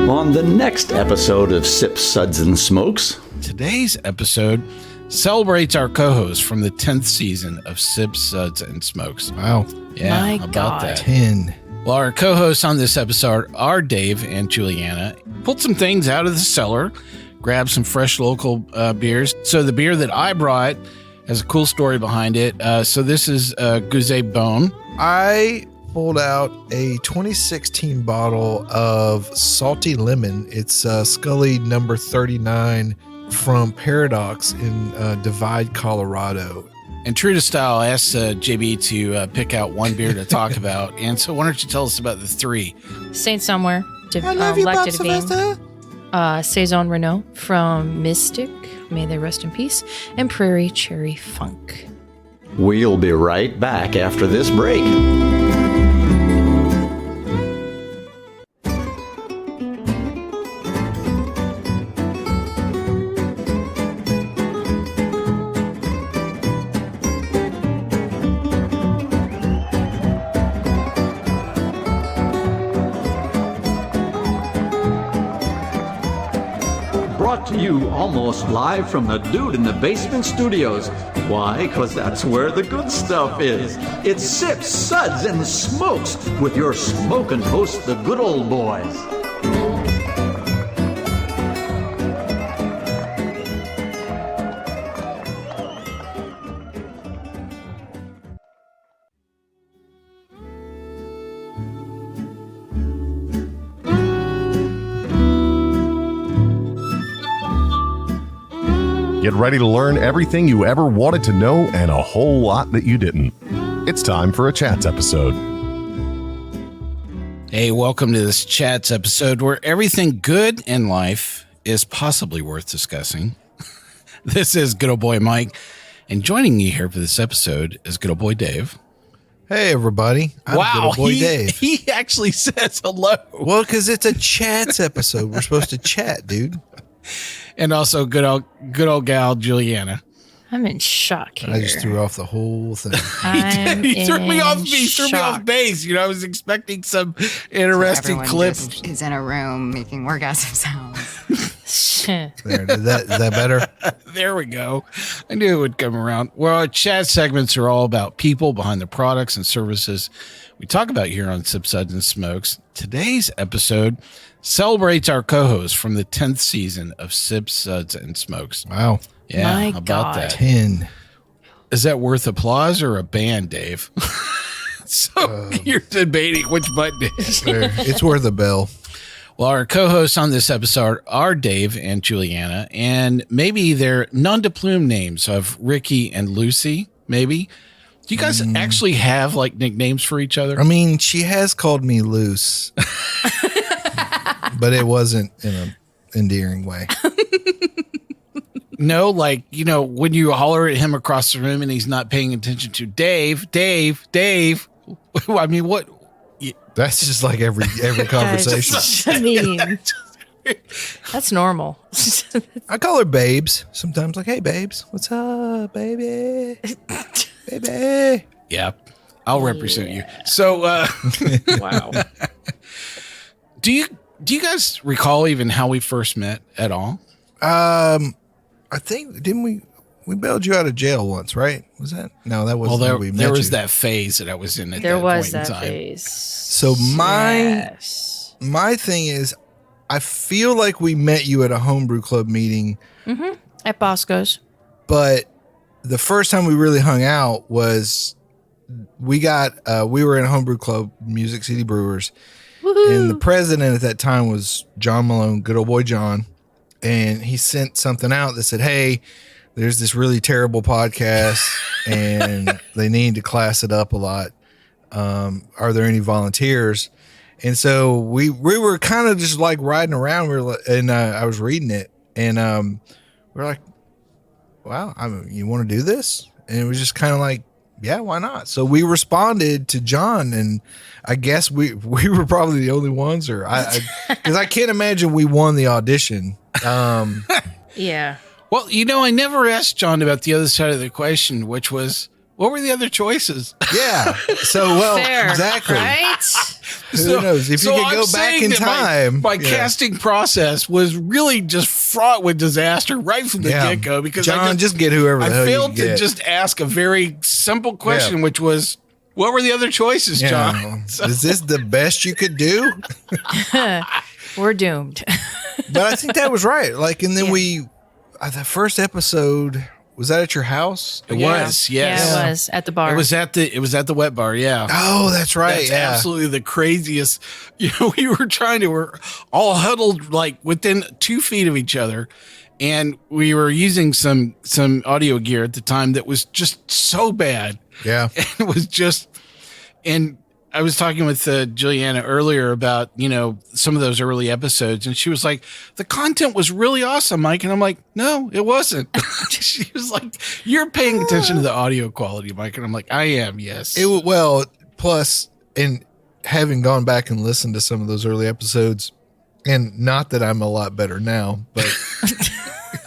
on the next episode of Sips, Suds, and Smokes. Today's episode celebrates our co-host from the 10th season of Sips, Suds, and Smokes. Wow. Yeah, My how about God. that? 10. Well, our co-hosts on this episode are Dave and Juliana. Pulled some things out of the cellar, grabbed some fresh local beers. So the beer that I brought has a cool story behind it. So this is Geuze Bone. I pulled out a 2016 bottle of salty lemon. It's Skully number 39 from Paradox in Divide, Colorado. And true to style, I asked JB to pick out one beer to talk about. And so why don't you tell us about the three? Saint Somewhere. I love you, Bob Divine. Sylvester. Saison Renault from Mystic. May they rest in peace. And Prairie Cherry Funk. We'll be right back after this break. Brought to you almost live from the Dude in the Basement Studios. Why? Because that's where the good stuff is. It's Sips, Suds, and Smokes with your smoking host, the good old boys. Get ready to learn everything you ever wanted to know and a whole lot that you didn't. It's time for a Chats episode. Hey, welcome to this Chats episode where everything good in life is possibly worth discussing. This is good old boy Mike, and joining me here for this episode is good old boy Dave. Hey, everybody. I'm good Wow, old boy Dave. he actually says hello. Well, because it's a chats episode. We're supposed to chat, dude. And also good old gal Juliana. I'm in shock here. I just threw off the whole thing. He threw me off shock. base. You know, I was expecting some interesting Everyone clip. just is in a room making orgasm sounds. There, is that better? There we go. I knew it would come around. Well, our chat segments are all about people behind the products and services we talk about here on Sip, Suds, and Smokes. Today's episode celebrates our co-host from the 10th season of Sips, Suds, and Smokes. Wow. Yeah, My how about God. that? 10. Is that worth applause or a ban, Dave? So you're debating which button it is. There. It's worth a bell. Well, our co-hosts on this episode are Dave and Juliana, and maybe their non-de-plume names of Ricky and Lucy, maybe. Do you guys actually have like nicknames for each other? I mean, she has called me loose, but it wasn't in an endearing way. No, like, you know, when you holler at him across the room and he's not paying attention to Dave. I mean, what? That's just like every conversation. I mean, that's normal. I call her babes sometimes. Like, hey, babes, what's up, baby? Baby. Yeah, I'll represent you. So, Wow. do you guys recall even how we first met at all? I think didn't we bailed you out of jail once, right? Was that no? That wasn't. Well, how we met there was you. that phase that I was in at There that was point that in time. phase. So my thing is, I feel like we met you at a homebrew club meeting, At Bosco's. but the first time we really hung out was we were in a homebrew club, Music City Brewers, and the president at that time was John Malone, good old boy John, and he sent something out that said, "Hey, there's this really terrible podcast, and they need to class it up a lot. Are there any volunteers?" And so we were kind of just like riding around. I was reading it, and we're like, "Wow, you want to do this?" And it was just kind of like, "Yeah, why not?" So we responded to John, and I guess we were probably the only ones, or because I can't imagine we won the audition. Yeah. Well, you know, I never asked John about the other side of the question, which was, What were the other choices? Yeah. So, well, Fair, exactly. right? Who knows? If you could I'm go back saying in that time. my casting process was really just fraught with disaster right from the get-go because John, just get whoever the I hell failed you to get. just ask a very simple question, which was, what were the other choices, John? Is this the best you could do? We're doomed. But I think that was right. Like, and then the first episode, was that at your house? It was, yes. Yeah, it was at the bar. It was at the wet bar, yeah. Oh, that's right. That's absolutely the craziest. We're all huddled like within 2 feet of each other. And we were using some audio gear at the time that was just so bad. Yeah. It was just, and I was talking with Juliana earlier about, some of those early episodes, and she was like, the content was really awesome, Mike. And I'm like, no, it wasn't. She was like, you're paying attention to the audio quality, Mike. And I'm like, I am, yes. Plus, and having gone back and listened to some of those early episodes, and not that I'm a lot better now, but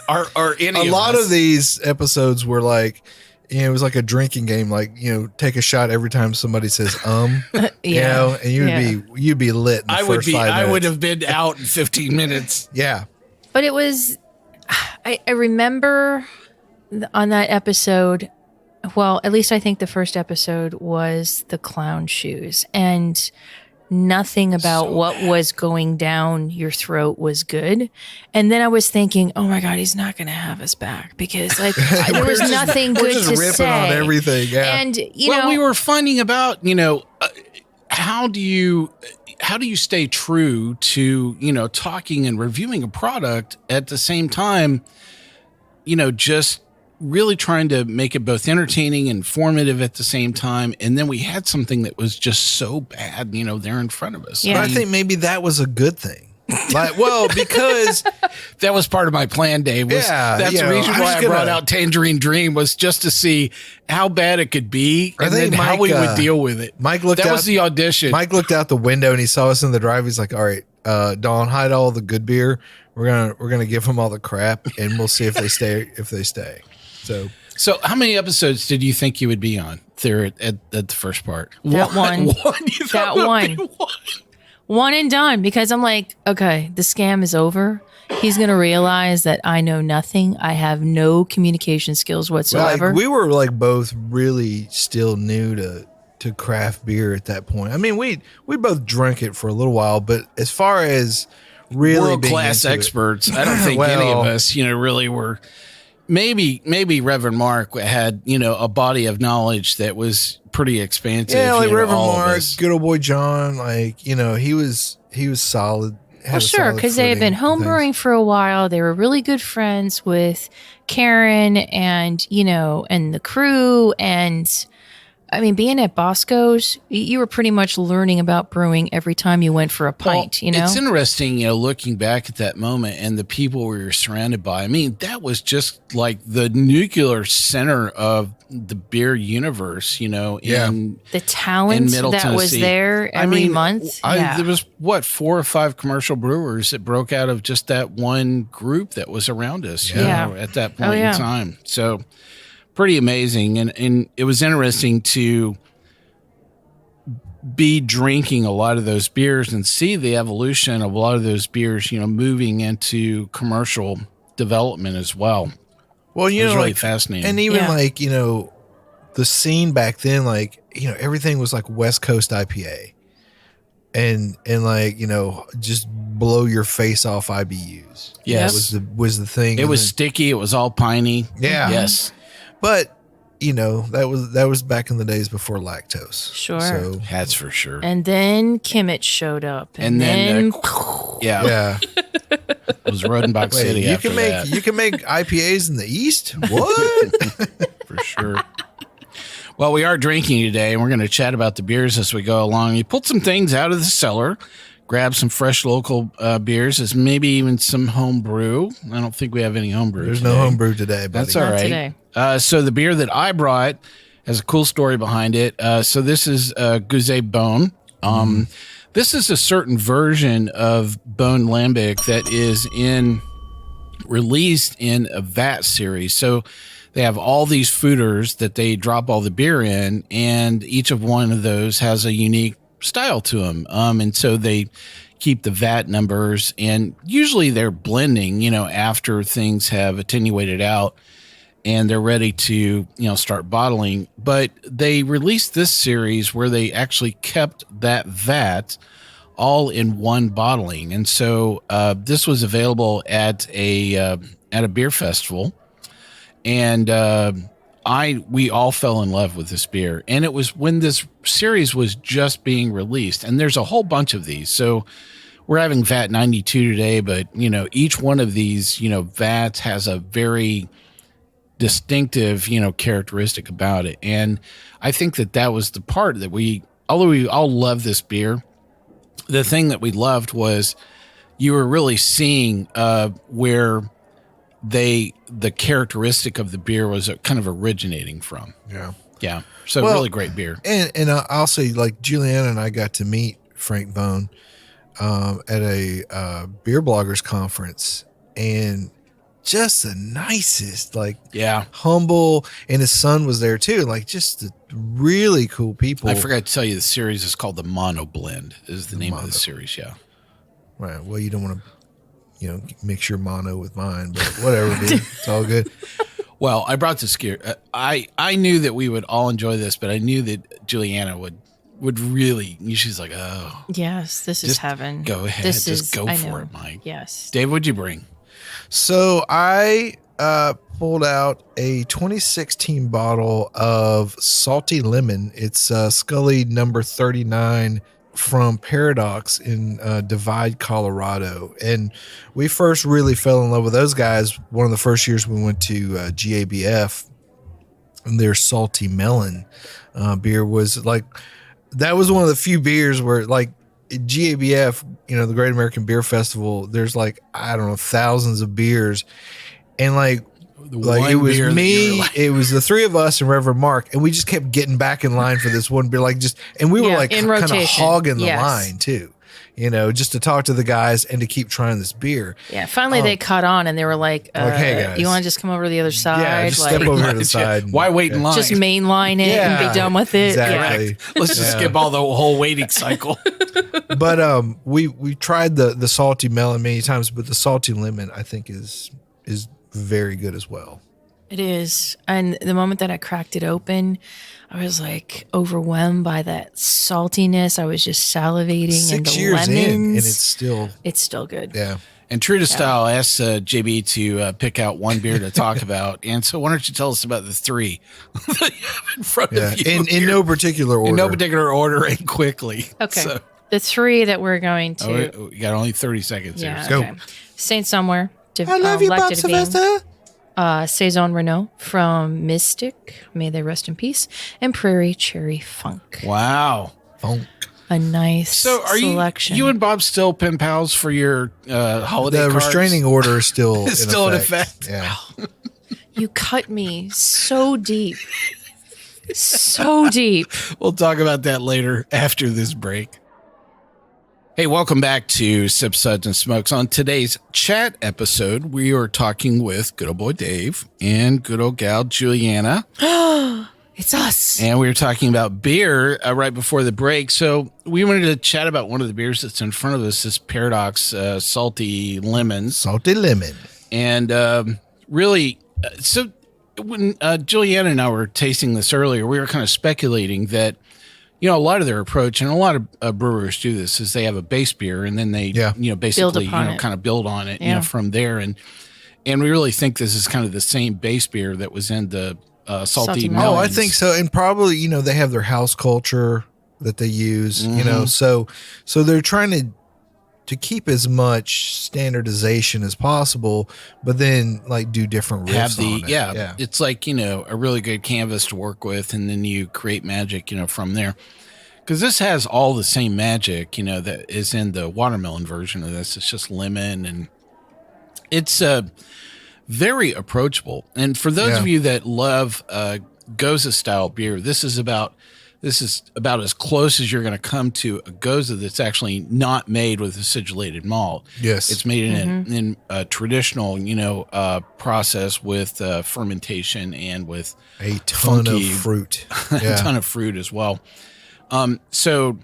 are any a of lot us. of these episodes were like, it was like a drinking game, like, take a shot every time somebody says, and you'd be lit in the first 5 minutes. I would have been out in 15 minutes. Yeah. But it was, I remember on that episode, well, at least I think the first episode was the clown shoes, and nothing about what was going down your throat was good. And then I was thinking, oh my God, he's not going to have us back because there was nothing good just to ripping say on everything. Yeah. And, we were finding about, how do you stay true to, talking and reviewing a product at the same time, just really trying to make it both entertaining and informative at the same time. And then we had something that was just so bad, there in front of us. Yeah. But I think maybe that was a good thing. Because that was part of my plan, Dave. That's the reason why I brought out Tangerine Dream, was just to see how bad it could be and then how we would deal with it. That was the audition. Mike looked out the window and he saw us in the drive. He's like, all right, Dawn, hide all the good beer. We're gonna give them all the crap, and we'll see if they stay. So how many episodes did you think you would be on there at the first part? That one. You thought it would be one. One and done, because I'm like, okay, the scam is over. He's going to realize that I know nothing. I have no communication skills whatsoever. we were like both really still new to craft beer at that point. I mean, we both drank it for a little while, but as far as really world-class experts, I don't think any of us, really were. Maybe Reverend Mark had, a body of knowledge that was pretty expansive. Yeah, like Reverend Mark, good old boy John, he was solid. Well, sure, because they had been homebrewing for a while. They were really good friends with Karen and, and the crew. And I mean, being at Bosco's, you were pretty much learning about brewing every time you went for a pint, It's interesting, looking back at that moment and the people we were surrounded by. I mean, that was just like the nuclear center of the beer universe, in the talent Middle that was Tennessee. there every month. There was 4 or 5 commercial brewers that broke out of just that one group that was around us, at that point in time. So pretty amazing. And it was interesting to be drinking a lot of those beers and see the evolution of a lot of those beers, moving into commercial development as well. Well, it was really fascinating. And even the scene back then, everything was like West Coast IPA and just blow your face off IBUs. Yes. Was the thing. It was sticky. It was all piney. Yeah. Yes. But that was back in the days before lactose. Sure. So that's for sure. And then Kimmich showed up. And then yeah. It was Rodenbach City. You can make IPAs in the East? What? For sure. Well, we are drinking today, and we're going to chat about the beers as we go along. You pulled some things out of the cellar, grabbed some fresh local beers, as maybe even some home brew. I don't think we have any home brew. There's no home brew today, buddy. That's all right. Today. So the beer that I brought has a cool story behind it. So this is Geuze Boon. This is a certain version of Boon Lembeek that is released in a vat series. So they have all these fooders that they drop all the beer in, and each of one of those has a unique style to them. And so they keep the vat numbers, and usually they're blending, after things have attenuated out and they're ready to, start bottling. But they released this series where they actually kept that vat all in one bottling. And so this was available at a beer festival, and we all fell in love with this beer. And it was when this series was just being released, and there's a whole bunch of these. So we're having vat 92 today, but each one of these vats has a very distinctive characteristic about it. And I think that was the part that although we all love this beer, the thing that we loved was you were really seeing where the characteristic of the beer was kind of originating from. Yeah. So really great beer. And I'll say, like, Juliana and I got to meet Frank Bone at a beer bloggers conference, and just the nicest, humble, and his son was there too. Like, just the really cool people. I forgot to tell you, the series is called the Mono Blend. Is the name of the series? Yeah. Right. Well, you don't want to, mix your mono with mine, but whatever, dude. It's all good. Well, I brought this gear. I knew that we would all enjoy this, but I knew that Juliana would really. She's like, oh, yes, this is heaven. Go ahead, go for it, Mike. Yes, Dave, what'd you bring? So I pulled out a 2016 bottle of salty lemon. It's Skully number 39 from Paradox in Divide, Colorado. And we first really fell in love with those guys one of the first years we went to GABF, and their salty melon beer was like, that was one of the few beers where, like, GABF, the Great American Beer Festival, there's like, I don't know, thousands of beers. And like it was me, it was the three of us and Reverend Mark, and we just kept getting back in line for this one beer. And we were like kind of hogging the line too, just to talk to the guys and to keep trying this beer. Yeah. Finally they caught on, and they were like, hey guys, you want to just come over to the other side? Yeah, just step over to the side. Why wait in line? Just mainline it and be done with it. Exactly. Yeah. Let's just skip all the whole waiting cycle. But we tried the salty melon many times, but the salty lemon I think is very good as well. It is. And the moment that I cracked it open, I was like overwhelmed by that saltiness. I was just salivating. 6 years lemons. in, and it's still good. Yeah. And true to style, I asked JB to pick out one beer to talk about. And so why don't you tell us about the three that you have in front of you? In no particular order. In no particular order, and quickly. Okay. So, the three that we're going to. Oh, you got only 30 seconds here. Yeah, So. okay. Saint Somewhere. I love you, Bob Sylvester. Saison Renault from Mystic. May they rest in peace. And Prairie Cherry Funk. Wow. Funk. A nice selection. You and Bob still pen pals for your holiday The cards? restraining order is still It's still in effect. Yeah. You cut me so deep. So deep. We'll talk about that later after this break. Hey, welcome back to Sip, Suds, and Smokes. On today's chat episode, we are talking with good old boy Dave and good old gal Juliana. It's us. And we were talking about beer right before the break. So we wanted to chat about one of the beers that's in front of us, this Paradox Salty Lemons. Salty lemon. And really, so when Juliana and I were tasting this earlier, we were kind of speculating that, a lot of their approach, and a lot of brewers do this, is they have a base beer and then they, basically, kind of build on it, from there. And we really think this is kind of the same base beer that was in the salty melons. Oh, I think so. And probably, they have their house culture that they use, so they're trying to keep as much standardization as possible, but then do different riffs on it. Yeah. It's like, a really good canvas to work with, and then you create magic, from there. Because this has all the same magic, that is in the watermelon version of this. It's just lemon, and it's very approachable. And for those of you that love Geuze style beer, this is this is about as close as you're going to come to a Geuze that's actually not made with acidulated malt. Yes. It's made in a traditional, process with fermentation and with A ton funky- of fruit. a Yeah. ton of fruit as well. So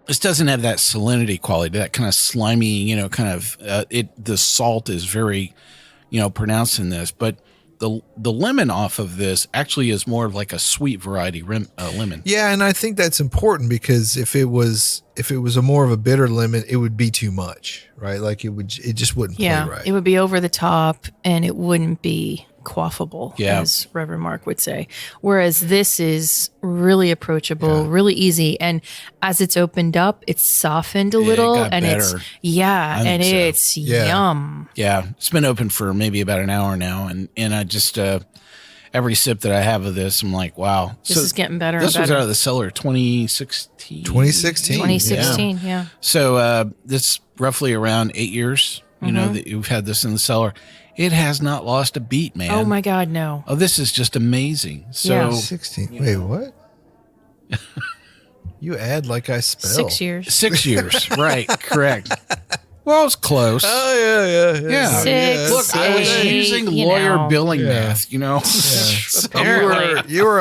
this doesn't have that salinity quality, that kind of slimy, the salt is very, pronounced in this, but the lemon off of this actually is more of like a sweet variety lemon. Yeah, and I think that's important because if it was a more of a bitter lemon, it would be too much, right? Like it just wouldn't play right. It would be over the top and it wouldn't be quaffable, Yeah. as Reverend Mark would say. Whereas this is really approachable, really easy. And as it's opened up, it's softened a Yeah, it little got and better. I think so. it's Yeah. yum. Yeah, it's been open for maybe about an hour now, and I just every sip that I have of this, I'm like, wow, This is getting better and This was better. out of the cellar 2016. 2016. 2016, yeah. So this roughly around 8 years, Mm-hmm. that you've had this in the cellar. It has not lost a beat, man. Oh my God, no. Oh, this is just amazing. So Yeah. 16. Wait, what? You add like I spell. 6 years. 6 years, right? Correct. Well, it's close. Oh yeah. Yeah. Six, Look, I was eight, using you lawyer know. billing Yeah. math, You were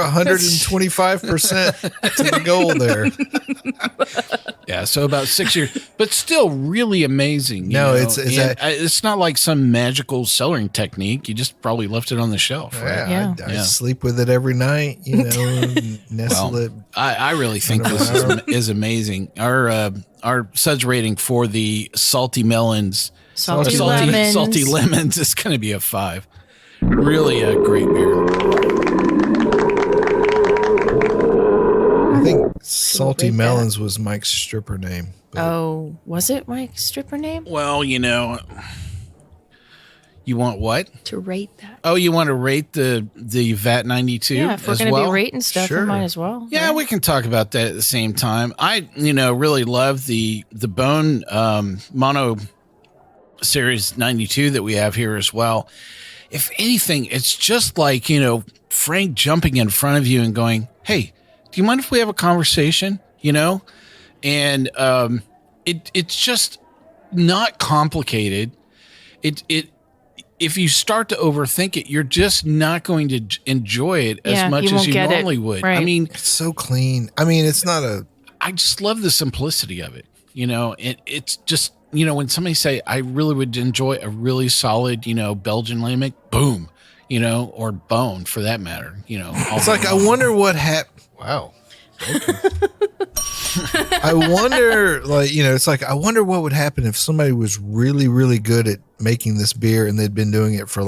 125% to the goal there. Yeah, so about 6 years, but still really amazing. you No, know? it's And it's not like some magical cellaring technique. You just probably left it on the shelf, right? Yeah, Yeah. I Yeah. sleep with it every night. Nestle it. I really think this is amazing. Our suds rating for the salty melons, Salty or lemons. salty lemons is going to be a 5. Really a great beer. I think Salty rate that. Melons was Mike's stripper name. but- Oh, was it Mike's stripper name? Well, you want what? To rate that. Oh, you want to rate the VAT 92 Yeah, if we're as going to well? be rating stuff, Sure. we might as well. Yeah, right? we can talk about that at the same time. I, really love the Bone Mono Series 92 that we have here as well. If anything, it's just like, Frank jumping in front of you and going, "Hey, do you mind if we have a conversation?" And it's just not complicated. If you start to overthink it, you're just not going to enjoy it Yeah, as much you as won't you get it. normally would. I Right. mean, It's so clean. I mean, it's not a. I just love the simplicity of it. It's just, when somebody say, I really would enjoy a really solid, Belgian lambic, boom, or bone for that matter, It's like, I wonder what happened. Wow. I wonder, it's like, I wonder what would happen if somebody was really, really good at making this beer and they'd been doing it for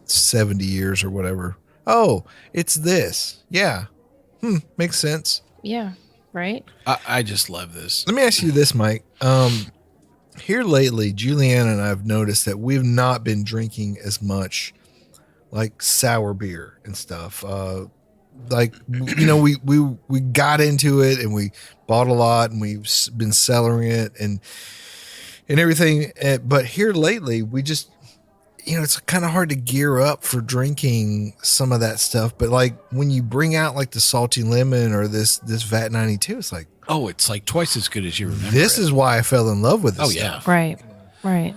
70 years or whatever. Oh, it's this. Yeah. Makes sense. Yeah, right? I just love this. Let me ask you this, Mike. Here lately, Julianna and I have noticed that we've not been drinking as much like sour beer and stuff. We got into it and we bought a lot and we've been cellaring it and everything. But here lately, we just, it's kind of hard to gear up for drinking some of that stuff. But when you bring out the salty lemon or this VAT 92, it's like, Oh, it's like twice as good as you remember. this is why I fell in love with this. Oh, yeah. stuff. Right.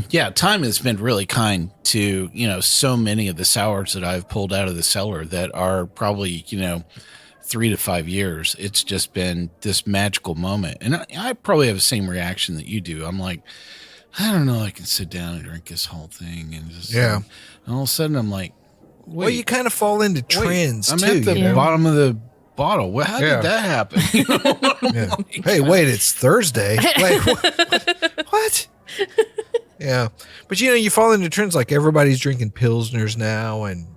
Yeah, time has been really kind to, so many of the sours that I've pulled out of the cellar that are probably, 3 to 5 years. It's just been this magical moment. And I probably have the same reaction that you do. I'm like, I don't know, I can sit down and drink this whole thing. And just, Yeah. and all of a sudden I'm like, wait. Well, you kind of fall into trends I'm too. at the you know? bottom of the bottle. Well, how Yeah. did that happen? Yeah. Hey, wait, it's Thursday. Wait, what? Yeah. But you fall into trends like everybody's drinking Pilsners now and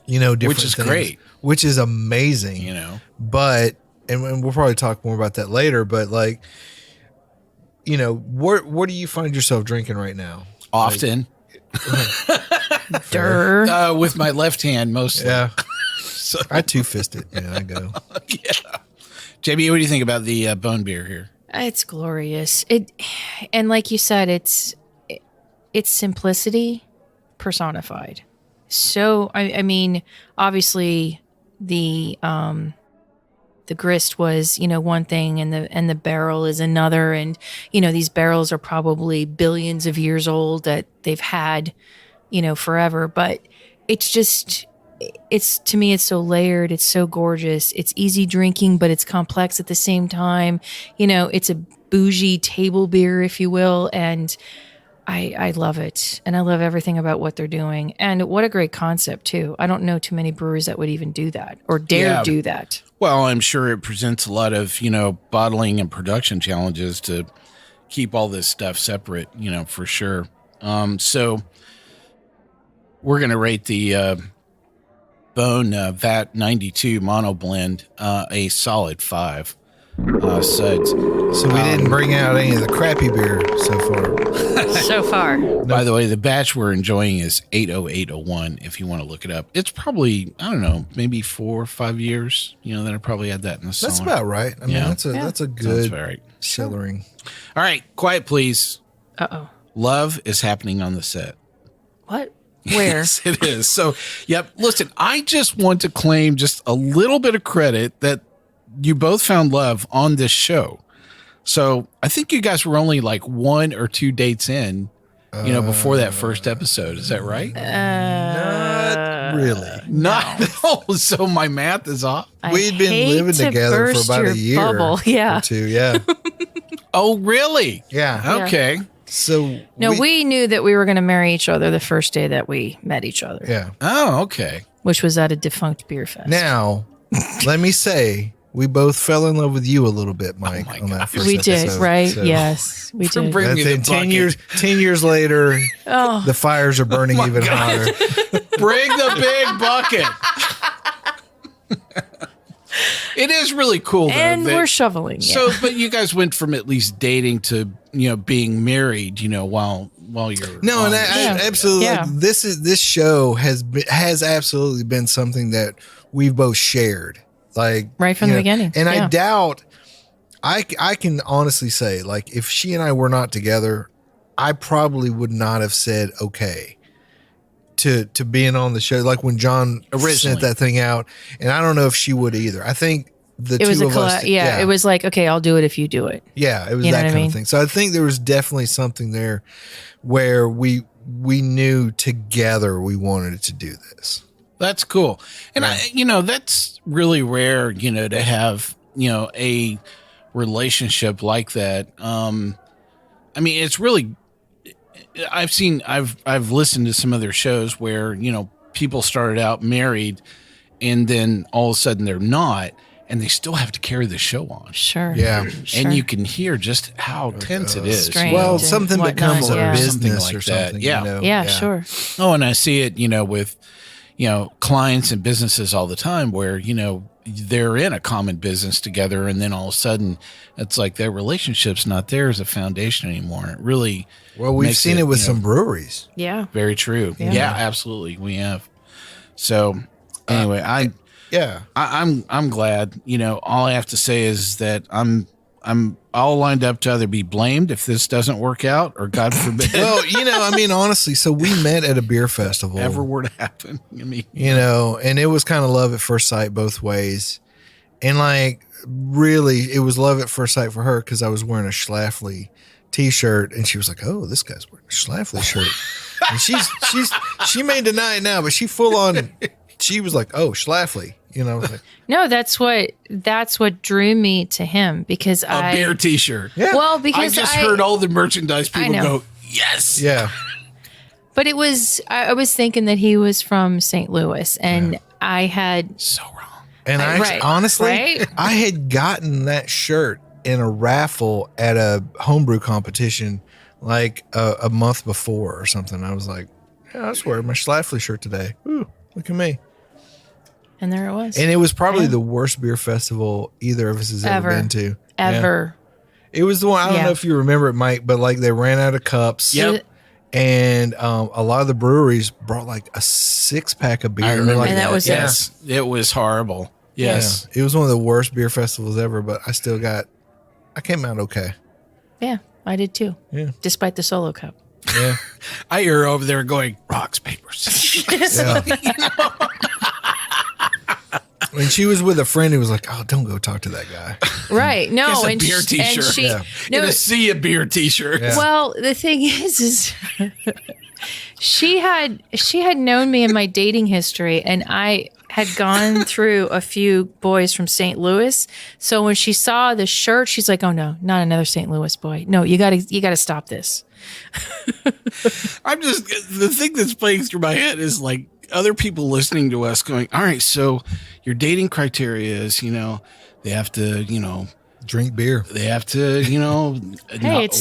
different Which is things, great. Which is amazing. But and we'll probably talk more about that later, but what do you find yourself drinking right now? Often. With my left hand mostly. Yeah. I two-fist it. Yeah, I go. Yeah. JB, what do you think about the bone beer here? It's glorious. And like you said, it's simplicity personified. So I mean, obviously the the grist was, one thing and the barrel is another. And, these barrels are probably billions of years old that they've had, forever. But to me, it's so layered. It's so gorgeous. It's easy drinking, but it's complex at the same time. It's a bougie table beer, if you will. And I love it. And I love everything about what they're doing. And what a great concept, too. I don't know too many brewers that would even do that or dare do that. Well, I'm sure it presents a lot of, bottling and production challenges to keep all this stuff separate, for sure. So we're going to rate the Boon VAT 92 Mono Blend a solid 5 suds. So we didn't bring out any of the crappy beer so far. So far. By the way, the batch we're enjoying is 80801 if you want to look it up. It's probably, I don't know, maybe 4 or 5 years, that I probably had that in the cellar. That's about right. I mean, that's a good cellaring. All right, quiet please. Uh-oh. Love is happening on the set. What? Where? Yes, it is. So, yep. Listen, I just want to claim just a little bit of credit that you both found love on this show. So I think you guys were only like 1 or 2 dates in, before that first episode. Is that right? Not really. Not at all. So my math is off. We'd been living together for about a year. Bubble. Yeah. Or 2. Yeah. Oh, really? Yeah. Okay. So we knew that we were going to marry each other the first day that we met each other. Yeah. Oh, okay. Which was at a defunct beer fest. Now, let me say, we both fell in love with you a little bit, Mike, on that first we episode. did, right? So. Yes, we did. Bring me the 10 years later, the fires are burning even hotter. Bring the big bucket. It is really cool, though. And we're shoveling. Yeah. So, but you guys went from at least dating to, being married, while you're no, and absolutely, Yeah. This show has absolutely been something that we've both shared, like right from the beginning. And I doubt, I can honestly say, like, if she and I were not together, I probably would not have said okay to being on the show. Like when John sent that thing out, and I don't know if she would either. I think the it was two of us, it was like, okay, I'll do it if you do it. Yeah, it was that kind of thing. So I think there was definitely something there where we knew together we wanted to do this. That's cool. And that's really rare, to have, a relationship like that. I mean, it's really, I've listened to some other shows where, people started out married and then all of a sudden they're not, and they still have to carry the show on. Sure. Yeah. And you can hear just how tense it is. Well, something becomes a business something like or something. that. Yeah, sure. Oh, and I see it, with, clients and businesses all the time where, they're in a common business together, and then all of a sudden it's like their relationship's not there as a foundation anymore. It really, we've seen it with some breweries. Yeah. very true. Yeah, absolutely. We have. So anyway, I'm glad, all I have to say is that I'm all lined up to either be blamed if this doesn't work out, or God forbid. Well, honestly, so we met at a beer festival. Ever were to happen. I mean, and it was kind of love at first sight both ways. And like, really, it was love at first sight for her because I was wearing a Schlafly t-shirt, and she was like, "Oh, this guy's wearing a Schlafly shirt." And she may deny it now, but she full on, she was like, "Oh, Schlafly." Like, no, that's what drew me to him, because a beer t-shirt. Yeah. Well, because I just heard all the merchandise people go, yes. Yeah. But I was thinking that he was from St. Louis, and I had So wrong. And honestly, I had gotten that shirt in a raffle at a homebrew competition like a month before or something. I was like, yeah, I was wearing my Schlafly shirt today. Ooh, look at me. And there it was. And it was probably the worst beer festival either of us has ever been to. Ever. Yeah. It was the one, I don't know if you remember it, Mike, but like they ran out of cups. Yep. And a lot of the breweries brought like a 6-pack of beer. I remember like, and that was it was horrible. Yes. Yeah. It was one of the worst beer festivals ever, but I came out okay. Yeah, I did too. Yeah. Despite the solo cup. Yeah. I hear her over there going, rocks, paper, scissors. Yeah. when she was with a friend who was like, "Oh, don't go talk to that guy." Right. No, It's a and beer she, t-shirt. and she Yeah. no, In a sea of beer t-shirts. Yeah. well, the thing is she had known me in my dating history, and I had gone through a few boys from St. Louis. So when she saw the shirt, she's like, "Oh no, not another St. Louis boy. No, you gotta stop this." I'm just, the thing that's playing through my head is like other people listening to us going, all right, so your dating criteria is, they have to, Drink beer. they have to, it's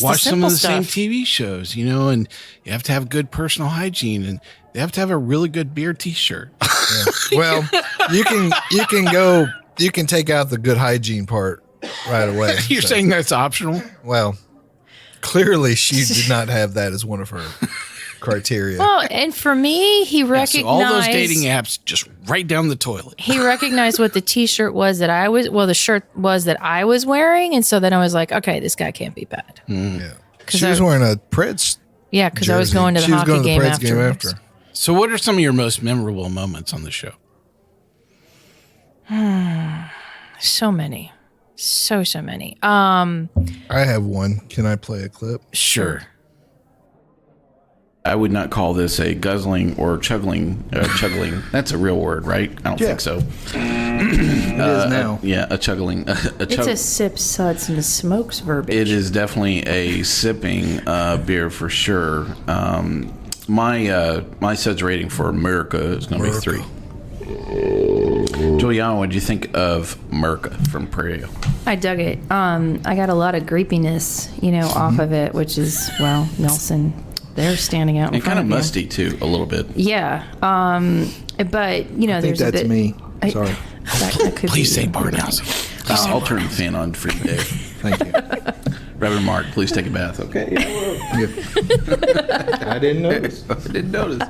the watch some of the simple same stuff. TV shows, and you have to have good personal hygiene, and they have to have a really good beer t-shirt. Well, you can take out the good hygiene part right away. You're So, saying that's optional? well, clearly she did not have that as one of her criteria. Well, and for me, he Yeah, recognized so all those dating apps just right down the toilet. he recognized what the t-shirt was that the shirt was that I was wearing, and so then I was like, okay, this guy can't be bad. Yeah. 'Cause She was wearing a Preds Yeah, because I was jersey. going to the She was hockey going to game Preds afterwards. So what are some of your most memorable moments on the show? So many. So many. I have one. Can I play a clip? Sure. I would not call this a guzzling or chuggling. That's a real word, right? I don't think so. It is now. Yeah, a chuggling. It's a sip, suds, and smokes verbiage. It is definitely a sipping beer for sure. My suds rating for America is going to be 3. Juliana, what did you think of America from Prairie? I dug it. I got a lot of grapiness, off of it, which is, well, Nelson, they're standing out in And front kind of of you. musty too, a little bit. Yeah. But, I think there's a that's bit. me. Sorry. That could Please be say you. Barnhouse. I'll turn the fan on for you, Dave. Thank you. Reverend Mark, please take a bath. Okay. I didn't notice. I didn't notice.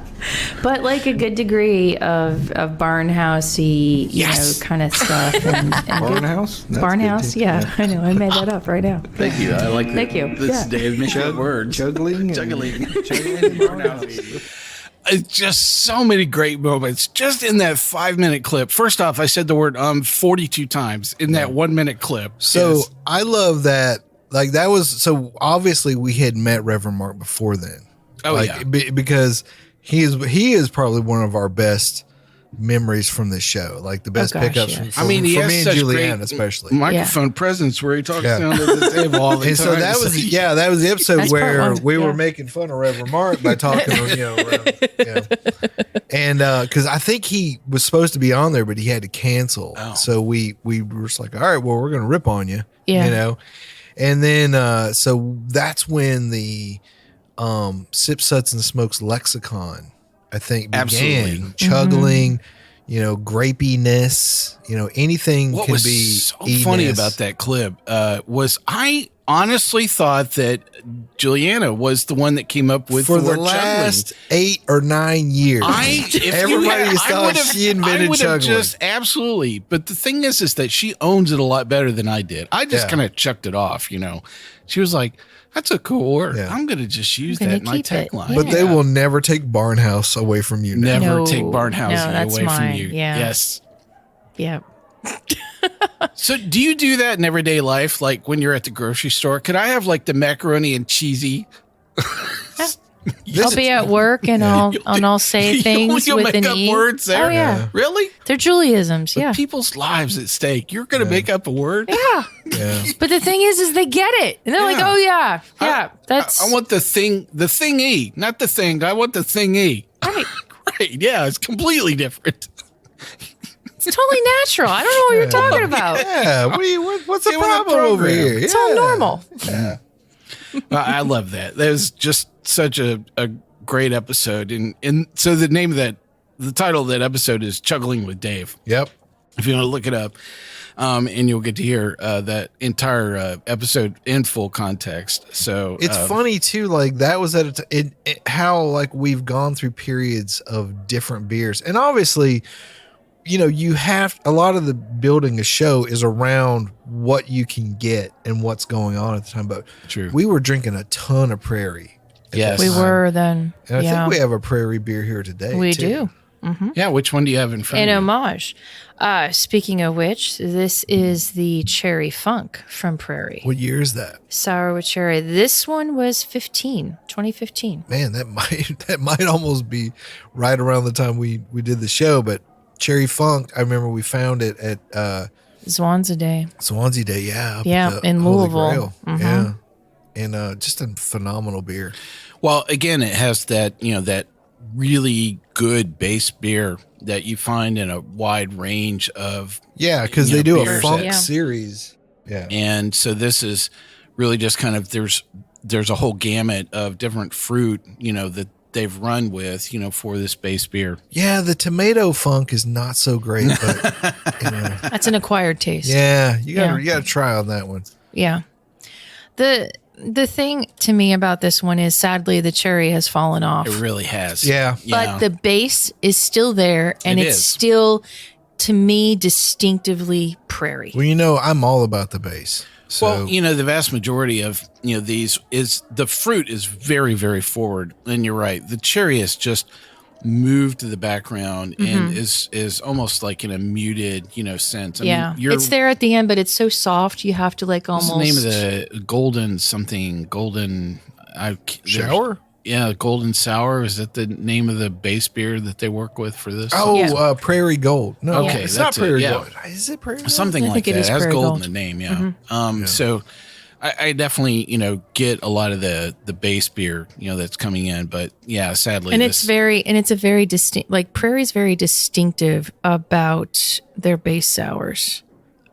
But like a good degree of barnhousey, Yes. kind of stuff. And good- Barnhouse? That's Barnhouse? good too. Yeah, I know. I made that up right now. Thank you. I like that. Thank you. This Yeah. Dave makes good words. Juggling. Juggling. It's just so many great moments just in that 5-minute clip. First off, I said the word 42 times in that 1-minute clip. So Yes. I love that. Like that was so obviously we had met Reverend Mark before then. Oh, like, yeah. Because he is probably one of our best memories from this show. Like the best gosh, pickups yeah. from, I mean, he from has me and such Julianne great especially. microphone presence where he talks Yeah. down to the table all the And time. so that was that was the episode That's part where one, we yeah. were making fun of Reverend Mark by talking around, and because I think he was supposed to be on there, but he had to cancel. Oh. So we were just like, all right, well, we're gonna rip on you, Yeah. And then so that's when the Sip Suds and Smokes lexicon I think began. Absolutely. Chuggling, grapiness, anything What can was be so funny E-ness. about that clip was I honestly thought that Juliana was the one that came up with For the word last 8 or 9 years. Everybody thought she invented juggling. chuggling. Just absolutely. But the thing is that she owns it a lot better than I did. I just Yeah. kind of chucked it off. She was like, "That's a cool word. Yeah. I'm going to just use gonna that in my keep it. tagline." But they will never take Barnhouse away from you. Now. never No. take No, Barnhouse that's away from mine. you. Yeah. Yes. Yeah. So do you do that in everyday life? Like when you're at the grocery store, could I have like the macaroni and cheesy? I'll be at work and I'll say things You'll with make an up E. words there? Oh yeah. Really? They're Judaisms. With Yeah. people's lives at stake. You're going to make up a word? Yeah. Yeah. But the thing is they get it. And they're like, Yeah. oh yeah. Yeah. That's I want the thingy, not the thing. I want the thingy. right. Right. Yeah. It's completely different. It's totally natural. I don't know what you're talking about. Yeah. What's the Get with the problem over program. here? It's all normal. I love that. That was just such a great episode. And so the title of that episode is Chuggling with Dave. Yep. If you want to look it up, and you'll get to hear that entire episode in full context. So It's funny too. Like that was at how like we've gone through periods of different beers, and obviously, you have a lot of the building a show is around what you can get and what's going on at the time. But True. we were drinking a ton of Prairie. at Yes. that We time. were then. And I yeah. think we have a Prairie beer here today. We too. do. Yeah, which one do you have in front An of you? homage. Speaking of which, this is the Cherry Funk from Prairie. What year is that? Sour with cherry. This one was 2015. Man, that might almost be right around the time we did the show. But Cherry Funk, I remember we found it at Swansea Day. Swansea Day, yeah, up Yeah, at the in Holy Louisville. Grail. Yeah, and just a phenomenal beer. Well, again, it has that, that really good base beer that you find in a wide range of, Yeah, because You they know, do a beers funk that- Yeah. series. Yeah, and so this is really just kind of, there's a whole gamut of different fruit, that they've run with, for this base beer. yeah. The tomato funk is not so great, but That's an acquired taste. yeah, you gotta try on that one. Yeah. The thing to me about this one is sadly the cherry has fallen off. It really has. Yeah. But the base is still there and It it's is. still to me distinctively Prairie. Well, I'm all about the base. So Well, the vast majority of, these is the fruit is very, very forward. And you're right. The cherry has just moved to the background and is almost like in a muted, sense. I Yeah. mean, It's there at the end, but it's so soft you have to like what's almost the name of the golden shower. Yeah, golden sour. Is that the name of the base beer that they work with for this? Oh, Yeah. Prairie Gold. No, Okay, it's not that's it, Prairie yeah. Gold. Is it Prairie Gold? Something I like think it that. is It has Prairie gold Gold. in the name, yeah. So I definitely, get a lot of the base beer, that's coming in, but yeah, sadly, and it's a very distinct, like Prairie's very distinctive about their base sours.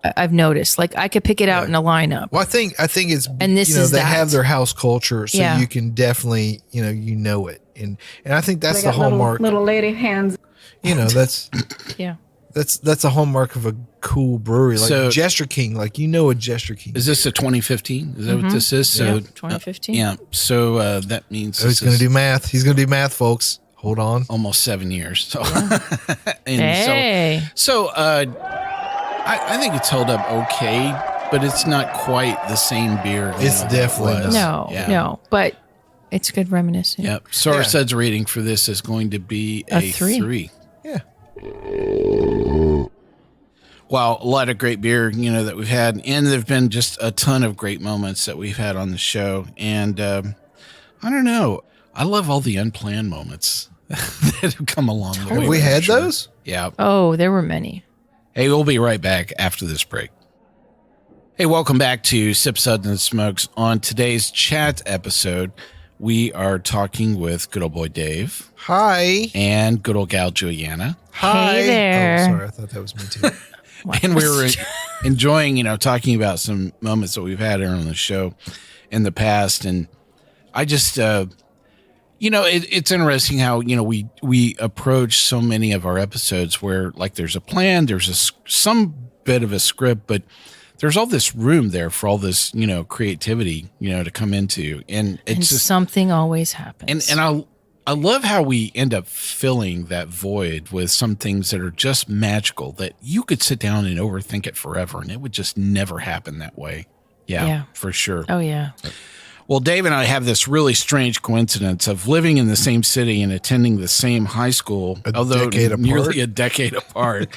I've noticed, like I could pick it out in a lineup. Well, I think it's And this is they that. have their house culture, so Yeah. you can definitely know it, and I think that's the hallmark. Little lady hands. That's Yeah. that's a hallmark of a cool brewery, like So- Jester King. Like a Jester King. Is this a 2015? Is that what this is? So, Yeah, 2015. yeah. So that means Oh, he's this going is to do math. He's going to do math, folks. Hold on. almost 7 years. So, Hey. so I think it's held up okay, but it's not quite the same beer. It's that definitely it was. not. No, but it's good reminiscing. Yep. So our Yeah. SUDS rating for this is going to be A a 3. 3. Yeah. Wow, a lot of great beer, that we've had, and there've been just a ton of great moments that we've had on the show. And I don't know, I love all the unplanned moments that have come along. the way. Have we had those? Yeah. Oh, there were many. Hey, we'll be right back after this break. Hey, welcome back to Sip Suds and Smokes. On today's chat episode, we are talking with good old boy Dave Hi. and good old gal Julieanna. Hi. Hey there. Oh, sorry. I thought that was me too. And we were enjoying, talking about some moments that we've had here on the show in the past. And I just, it's interesting how, we approach so many of our episodes where like there's a plan, there's some bit of a script, but there's all this room there for all this, creativity, to come into. And it's And just, something always happens. and I love how we end up filling that void with some things that are just magical that you could sit down and overthink it forever and it would just never happen that way. Yeah. For sure. Oh yeah. Well, Dave and I have this really strange coincidence of living in the same city and attending the same high school, although decade apart. nearly a decade apart.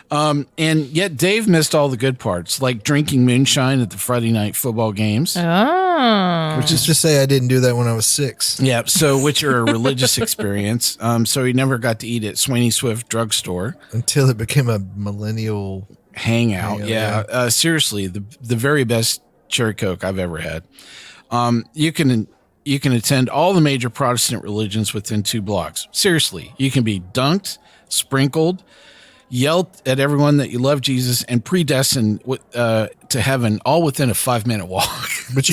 And yet Dave missed all the good parts, like drinking moonshine at the Friday night football games. Oh. Which is to say I didn't do that when I was 6. Yeah, so which are a religious experience. So he never got to eat at Swaney Swift drugstore. Until it became a millennial. Hangout. Hangout, Yeah. Seriously, the very best cherry Coke I've ever had. You can attend all the major Protestant religions within 2 blocks. Seriously, you can be dunked, sprinkled, yelled at everyone that you love Jesus, and predestined to heaven, all within a 5-minute walk. But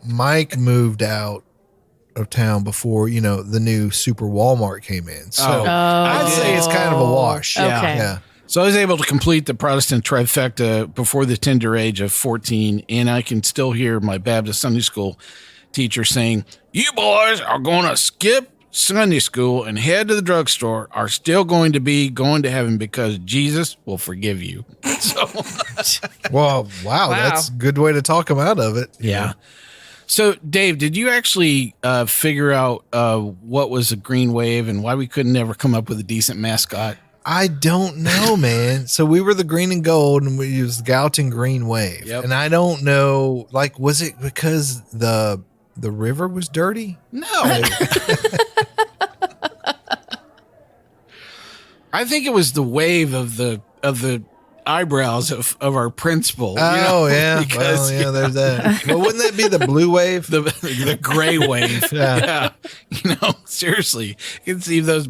Mike moved out of town before the new Super Walmart came in. So Oh. I'd say it's kind of a wash. Okay. Yeah. So I was able to complete the Protestant trifecta before the tender age of 14, and I can still hear my Baptist Sunday school teacher saying, "You boys are going to skip Sunday school and head to the drugstore, are still going to be going to heaven because Jesus will forgive you." So, Well, wow, that's a good way to talk him out of it. yeah. So, Dave, did you actually figure out what was a green wave and why we couldn't ever come up with a decent mascot? I don't know, man. So we were the green and gold, and we used Galton Green Wave. Yep. And I don't know, like, was it because the river was dirty? No. I think it was the wave of the eyebrows of our principal. Oh, yeah. Because, Well, yeah, there's that. Well, wouldn't that be the blue wave? the gray wave. Yeah. Seriously. You can see those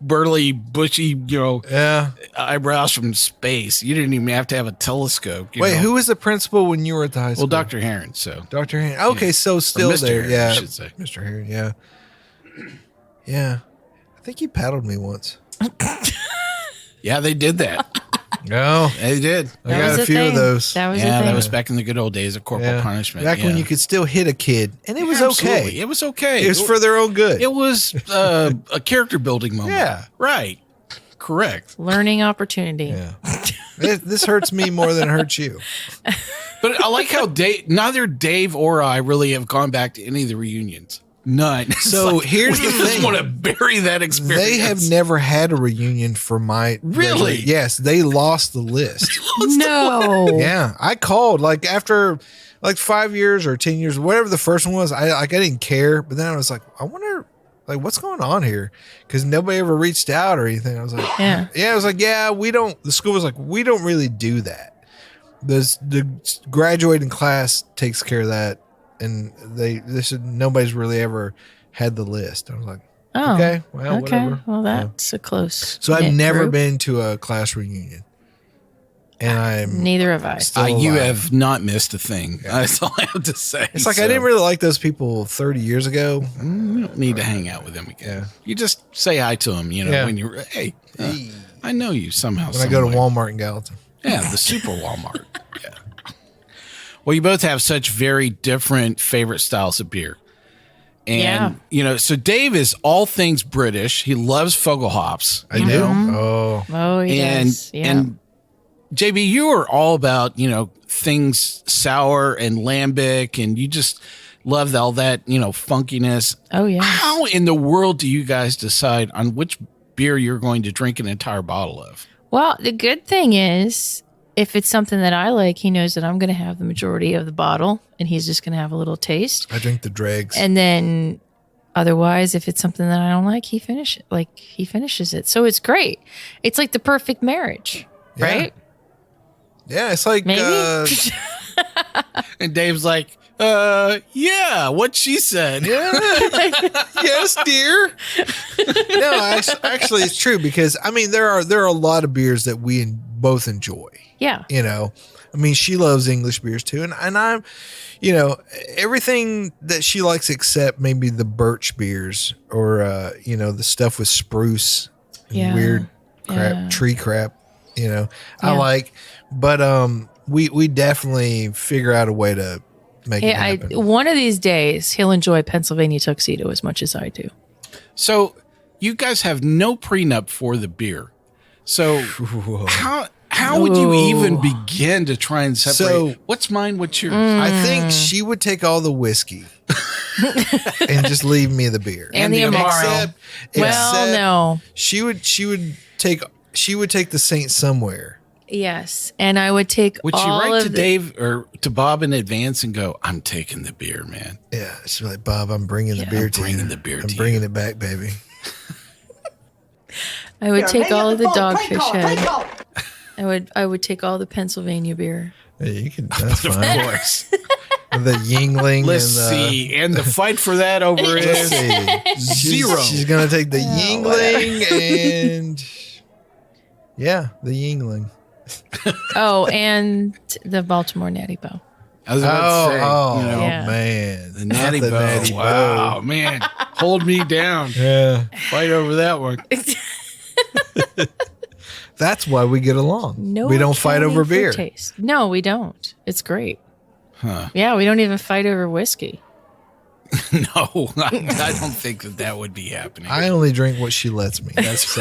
burly, bushy, Yeah. eyebrows from space. You didn't even have to have a telescope. Wait, who was the principal when you were at the high school? Well, Dr. Heron, so. Dr. Heron. Okay, so still Mr. there. Heron, Yeah. I should say. Mr. Heron, yeah. Yeah. I think he paddled me once. Yeah, they did that. No. They did. I got a few of those. That was a Yeah, thing. that was back in the good old days of corporal punishment. Back when yeah. you could still hit a kid, and it was Absolutely. okay. It was okay. It was for their own good. It was a character building moment. Yeah. Right. Correct. Learning opportunity. Yeah. This hurts me more than it hurts you. But I like how neither Dave or I really have gone back to any of the reunions. None. It's So here's we the just thing. want to bury that experience. They have never had a reunion for my Really? Yes, they lost the list. No. Yeah, I called like after like 5 years or 10 years, whatever the first one was. I didn't care, but then I was like, I wonder like what's going on here because nobody ever reached out or anything. I was like, Yeah. I was like, yeah, we don't. The school was like, we don't really do that. The graduating class takes care of that, and they said nobody's really ever had the list. I was like, Oh. okay, well, Okay. whatever. Well, that's a close. So I've knit never group. been to a class reunion, and I'm Neither have I. still You alive. have not missed a thing. That's all I have to say. It's like So, I didn't really like those people 30 years ago. We don't need to hang out with them again. Yeah. You just say hi to them, Yeah. when you're, hey, I know you somehow. When I go to some way. Walmart in Gallatin. Yeah, the super Walmart. Yeah. Well, you both have such very different favorite styles of beer. And, so Dave is all things British. He loves Fogelhops. I do. Oh, Oh, yes. And JB, you are all about, things sour and lambic, and you just love all that, funkiness. Oh, yeah. How in the world do you guys decide on which beer you're going to drink an entire bottle of? Well, the good thing is, if it's something that I like, he knows that I'm going to have the majority of the bottle, and he's just going to have a little taste. I drink the dregs. And then, otherwise, if it's something that I don't like, he finishes it. So it's great. It's like the perfect marriage, Yeah. right? Yeah, it's like Maybe. And Dave's like, yeah, what she said. yes, dear. No, actually, it's true because there are a lot of beers that we both enjoy. Yeah. I mean, she loves English beers too, and I'm, everything that she likes except maybe the birch beers or the stuff with spruce, and Yeah. weird crap, Yeah. tree crap. I Yeah. like, but we definitely figure out a way to make it happen. One of these days, he'll enjoy Pennsylvania Tuxedo as much as I do. So you guys have no prenup for the beer. So how would you even begin to try and separate? So- what's mine? What's yours? I think she would take all the whiskey and just leave me the beer. And the Amaro. Well, no. She would take the Saint Somewhere. Yes. And I would take Would she all write of to the- Dave or to Bob in advance and go, I'm taking the beer, man. Yeah, she's like, Bob, I'm bringing the Yeah, beer I'm to bringing you. the beer I'm to bringing it back, baby. I would take all of the Dogfish Head. I would take all the Pennsylvania beer. Yeah, you can. That's Of fine. course. The Yingling. Let's and the, see. And the fight for that over Let's is see. zero. She's gonna take the Yingling and the Yingling. Oh, and the Baltimore Natty Bow. I was about to say, Yeah. Man, the Natty Not Bow. Natty Wow, man. Hold me down. Yeah, Fight over that one. that's why we get along. No, we don't fight over accounting for beer. taste. No, we don't. It's great. Huh. Yeah, we don't even fight over whiskey. No, I don't think that would be happening. I only drink what she lets me. That's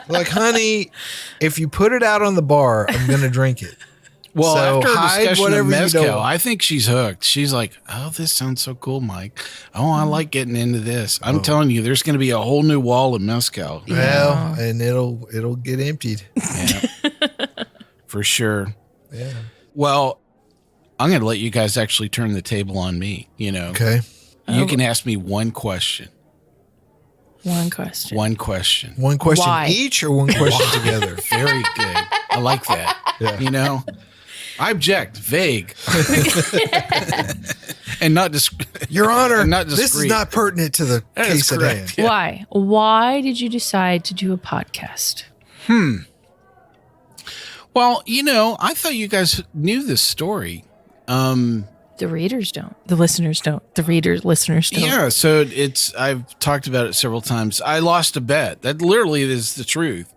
like, honey, if you put it out on the bar, I'm gonna drink it. Well, So after a hide discussion of whatever you mezcal, don't. I think she's hooked. She's like, "Oh, this sounds so cool, Mike. Oh, I like getting into this." I'm telling you, there's going to be a whole new wall of mezcal. Well, and it'll get emptied. Yeah, for sure. Yeah. Well, I'm going to let you guys actually turn the table on me. Okay. You can ask me one question. One question. One question. One question Why? each, or one question together. Very good. I like that. Yeah. I object. Vague. And not Your Honor, not this is discreet. not pertinent to the That is case at correct. hand. Yeah. Why? Why did you decide to do a podcast? Well, I thought you guys knew this story. The readers don't. The listeners don't. The listeners don't. Yeah, so I've talked about it several times. I lost a bet. That literally is the truth.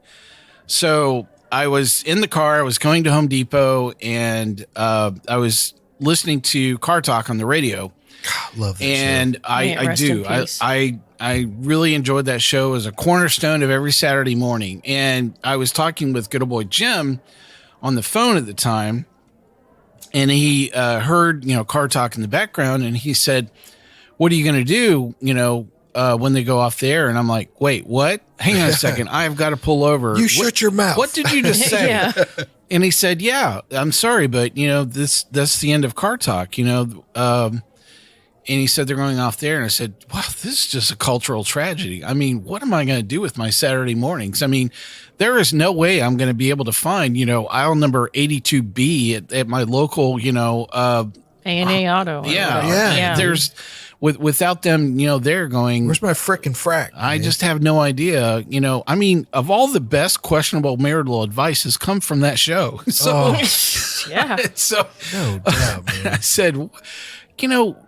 So I was in the car, I was going to Home Depot, and I was listening to Car Talk on the radio. God, love that And show. I rest in do. peace. I really enjoyed that show as a cornerstone of every Saturday morning. And I was talking with good old boy Jim on the phone at the time, and he heard Car Talk in the background, and he said, "What are you going to do when they go off the air?" And I'm like, "Wait, what? Hang on a second. I've got to pull over." You shut your mouth. What did you just say? Yeah. And he said, "Yeah, I'm sorry, but that's the end of Car Talk, and he said they're going off there. And I said, "Wow, this is just a cultural tragedy. I mean, what am I going to do with my Saturday mornings? I mean, there is no way I'm going to be able to find, aisle number 82B at my local, A&A Auto. or yeah, whatever. Yeah. There's without them, they're going. Where's my frickin' frack? I man? just have no idea. I mean, of all the best questionable marital advice has come from that show. So, Yeah. so no doubt, man. I said,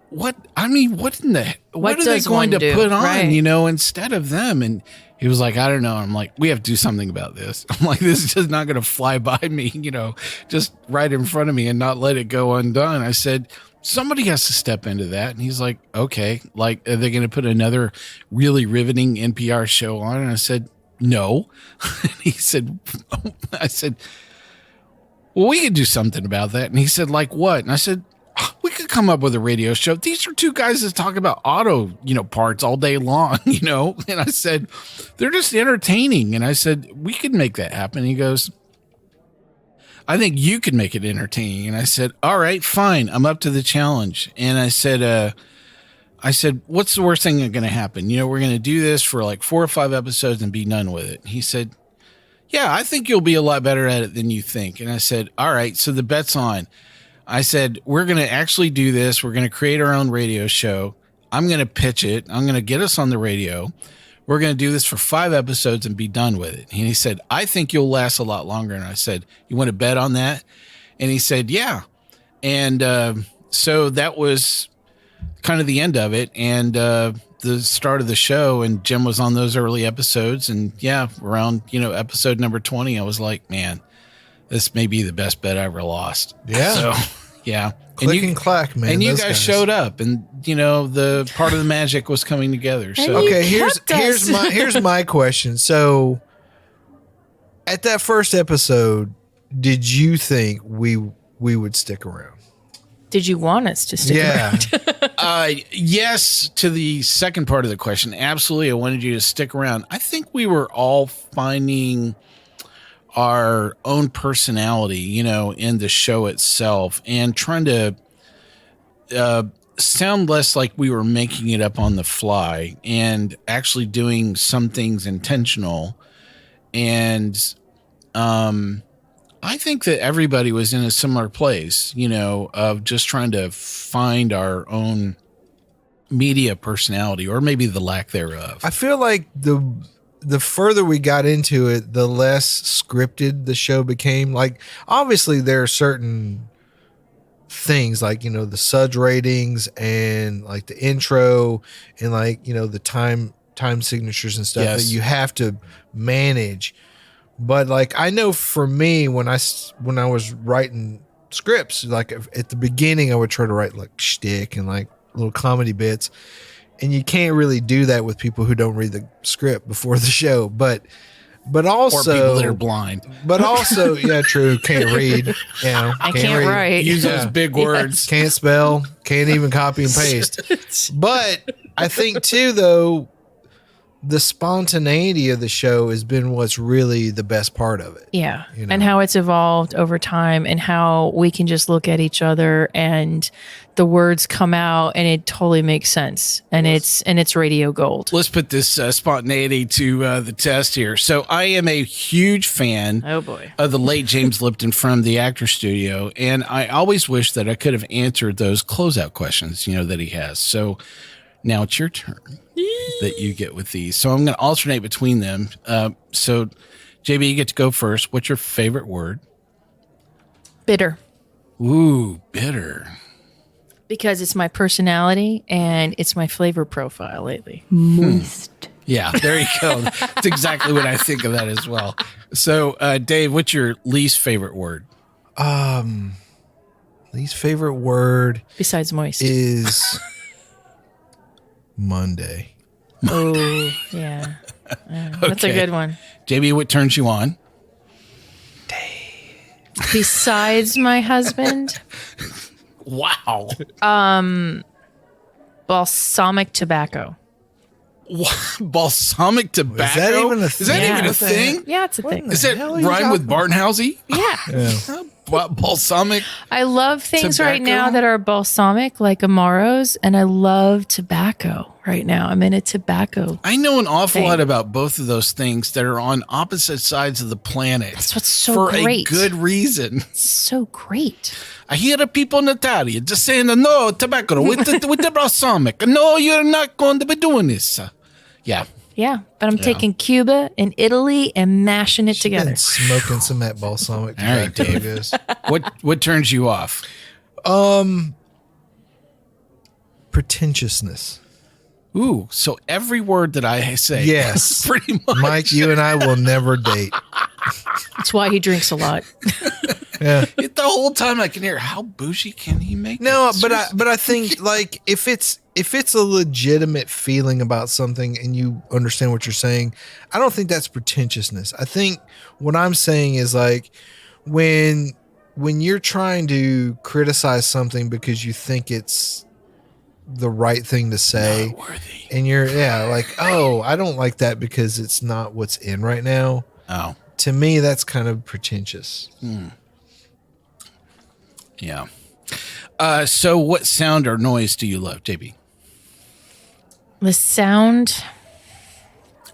what? I mean, what in the? What are they does going one to do? put on? Right. Instead of them? And he was like, I don't know. I'm like, we have to do something about this. I'm like, this is just not going to fly by me. Just right in front of me and not let it go undone. I said, somebody has to step into that. And he's like, okay. Like, are they going to put another really riveting NPR show on? And I said, no. And he said, I said, well, we could do something about that. And he said, like what? And I said, we could come up with a radio show. These are two guys that talk about auto, parts all day long, And I said, they're just entertaining. And I said, we could make that happen. And he goes, I think you could make it entertaining. And I said, all right, fine. I'm up to the challenge. And I said, what's the worst thing that's going to happen? We're going to do this for like 4 or 5 episodes and be done with it. And he said, yeah, I think you'll be a lot better at it than you think. And I said, all right, so the bet's on. I said, we're going to actually do this. We're going to create our own radio show. I'm going to pitch it. I'm going to get us on the radio. We're going to do this for 5 episodes and be done with it. And he said, I think you'll last a lot longer. And I said, you want to bet on that? And he said, yeah. And so that was kind of the end of it. And the start of the show. And Jim was on those early episodes. And yeah, around, episode number 20, I was like, man, this may be the best bet I ever lost. Yeah. So, yeah. Click and clack, man. And you those guys showed up, and the part of the magic was coming together. So Okay, You kept us. here's my question. So, at that first episode, did you think we would stick around? Did you want us to stick around? yes, to the second part of the question, absolutely. I wanted you to stick around. I think we were all finding our own personality, in the show itself, and trying to sound less like we were making it up on the fly and actually doing some things intentional. And I think that everybody was in a similar place, of just trying to find our own media personality, or maybe the lack thereof. I feel like the further we got into it, the less scripted the show became. Like, obviously there are certain things like, the SUDS ratings and like the intro and like, the time signatures and stuff Yes. that you have to manage. But like, I know for me, when I was writing scripts, like at the beginning, I would try to write like shtick and like little comedy bits. And you can't really do that with people who don't read the script before the show. But but Or also people that are blind. But also, yeah, true. Can't read. You know, I can't write. Use those big words. Can't spell. Can't even copy and paste. But I think too, though, the spontaneity of the show has been what's really the best part of it. Yeah. You know? And how it's evolved over time and how we can just look at each other and the words come out and it totally makes sense. And it's radio gold. Let's put this spontaneity to the test here. So I am a huge fan Oh boy. of the late James Lipton from the Actor Studio. And I always wish that I could have answered those closeout questions, that he has. So now it's your turn that you get with these. So I'm going to alternate between them. So JB, you get to go first. What's your favorite word? Bitter. Ooh, bitter. Because it's my personality and it's my flavor profile lately. Moist. Yeah, there you go. That's exactly what I think of that as well. So, Dave, what's your least favorite word? Least favorite word Besides moist. is Monday. Oh, yeah. That's a Okay. good one. JB, what turns you on? Besides my husband, Wow. balsamic tobacco. Balsamic tobacco? that even a Is that thing? even a What the thing? Yeah, it's a thing. Is it hell are you rhyme with talking Barnhousey? Yeah. Balsamic? I love things right Tobacco? now that are balsamic, like Amaros, and I love tobacco right now. I'm in a tobacco. I know an awful Thing. lot about both of those things that are on opposite sides of the planet. That's what's so for great. a good reason. It's so great. I hear the people in Italy just saying, no, tobacco with the balsamic. No, you're not going to be doing this. Yeah. Yeah, but I'm taking Cuba and Italy and mashing it together. Been smoking some of that balsamic All right, tobacco, Dave. guys. What turns you off? Pretentiousness. Ooh, so every word that I say, Yes. pretty much. Mike, you and I will never date. That's why he drinks a lot. Yeah. The whole time I can hear how bougie can he make No, it? but I think like if it's a legitimate feeling about something and you understand what you're saying, I don't think that's pretentiousness. I think what I'm saying is like when you're trying to criticize something because you think it's the right thing to say, worthy. and you're like, oh, I don't like that because it's not what's in right now. Oh, To me, that's kind of pretentious. yeah. So what sound or noise do you love, JB? The sound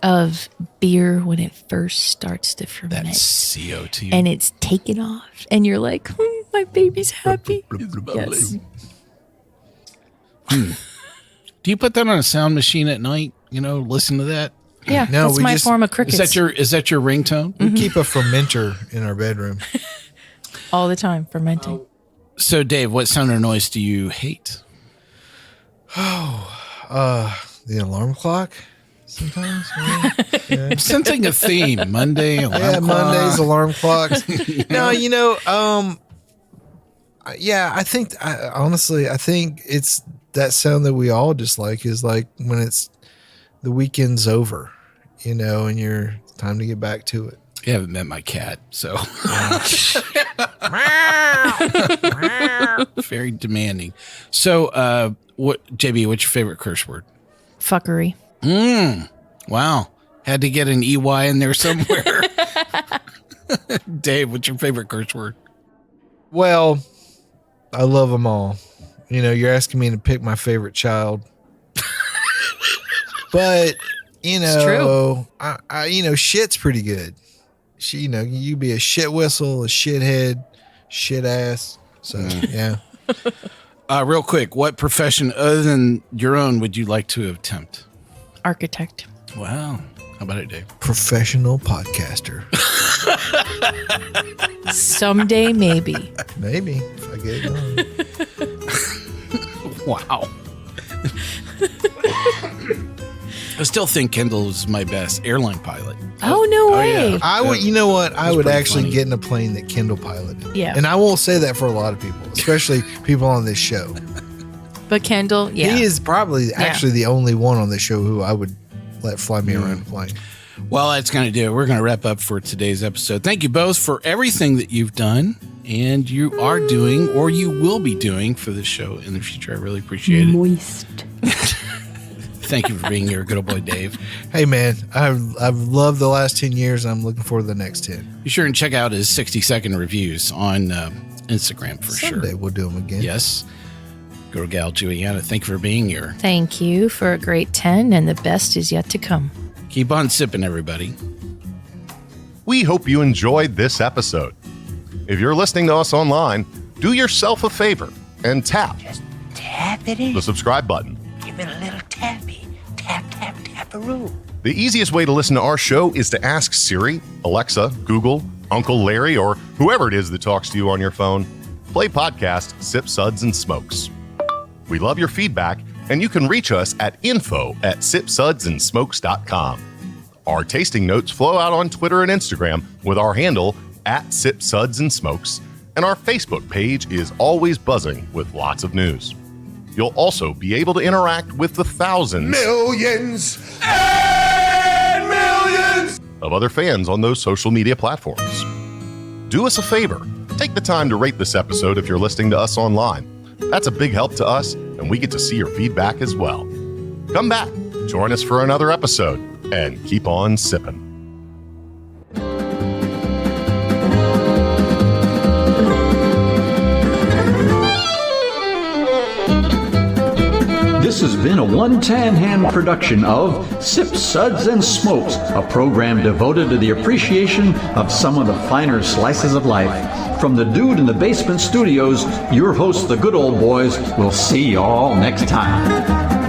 of beer when it first starts to ferment. That's CO2. And it's taken off. And you're like, my baby's happy. Yes. Do you put that on a sound machine at night? Listen to that. Yeah, No, that's we my just- form of crickets. Is that your ringtone? We keep a fermenter in our bedroom. all the time, fermenting. So, Dave, what sound or noise do you hate? The alarm clock sometimes. Yeah. I'm sensing a theme. Monday, alarm clock. Mondays alarm clocks. No, I think honestly, I think it's that sound that we all dislike is like when it's the weekend's over, and you're time to get back to it. You haven't met my cat, so very demanding. So, JB, what's your favorite curse word? Fuckery. Wow, had to get an EY in there somewhere. Dave, what's your favorite curse word? Well, I love them all. You're asking me to pick my favorite child, but true. I shit's pretty good. You be a shit whistle, a shithead, shit ass. So yeah. Real quick, what profession other than your own would you like to attempt? Architect. Wow. How about it, Dave? Professional podcaster. Someday, maybe. Maybe if I get it done. Wow. I still think Kendall is my best airline pilot. Oh, no way. yeah. I would, you know what? I would pretty actually funny. get in a plane that Kendall piloted. Yeah. And I won't say that for a lot of people, especially people on this show. But Kendall, yeah. He is probably actually the only one on this show who I would let fly me around a plane. Well, that's going to do it. We're going to wrap up for today's episode. Thank you both for everything that you've done and you are doing or you will be doing for this show in the future. I really appreciate it. Moist. Thank you for being here, good old boy Dave. Hey, man, I've loved the last 10 years, and I'm looking forward to the next 10. Be sure and check out his 60-second reviews on Instagram for sure. Someday we'll do them again. Yes. Go to Gal Julieanna. Thank you for being here. Thank you for a great 10, and the best is yet to come. Keep on sipping, everybody. We hope you enjoyed this episode. If you're listening to us online, do yourself a favor and tap the subscribe button. Give it a little tappy. Tap, tap, tap-a-roo. The easiest way to listen to our show is to ask Siri, Alexa, Google, Uncle Larry, or whoever it is that talks to you on your phone. Play podcast Sip, Suds, and Smokes. We love your feedback, and you can reach us at info@sipsudsandsmokes.com. Our tasting notes flow out on Twitter and Instagram with our handle @SipSudsAndSmokes, and our Facebook page is always buzzing with lots of news. You'll also be able to interact with the thousands, millions, and millions of other fans on those social media platforms. Do us a favor. Take the time to rate this episode if you're listening to us online. That's a big help to us, and we get to see your feedback as well. Come back, join us for another episode, and keep on sipping. This has been a One Tan Hand production of Sip, Suds, and Smokes, a program devoted to the appreciation of some of the finer slices of life. From the Dude in the Basement Studios, your hosts, the Good Old Boys, will see you all next time.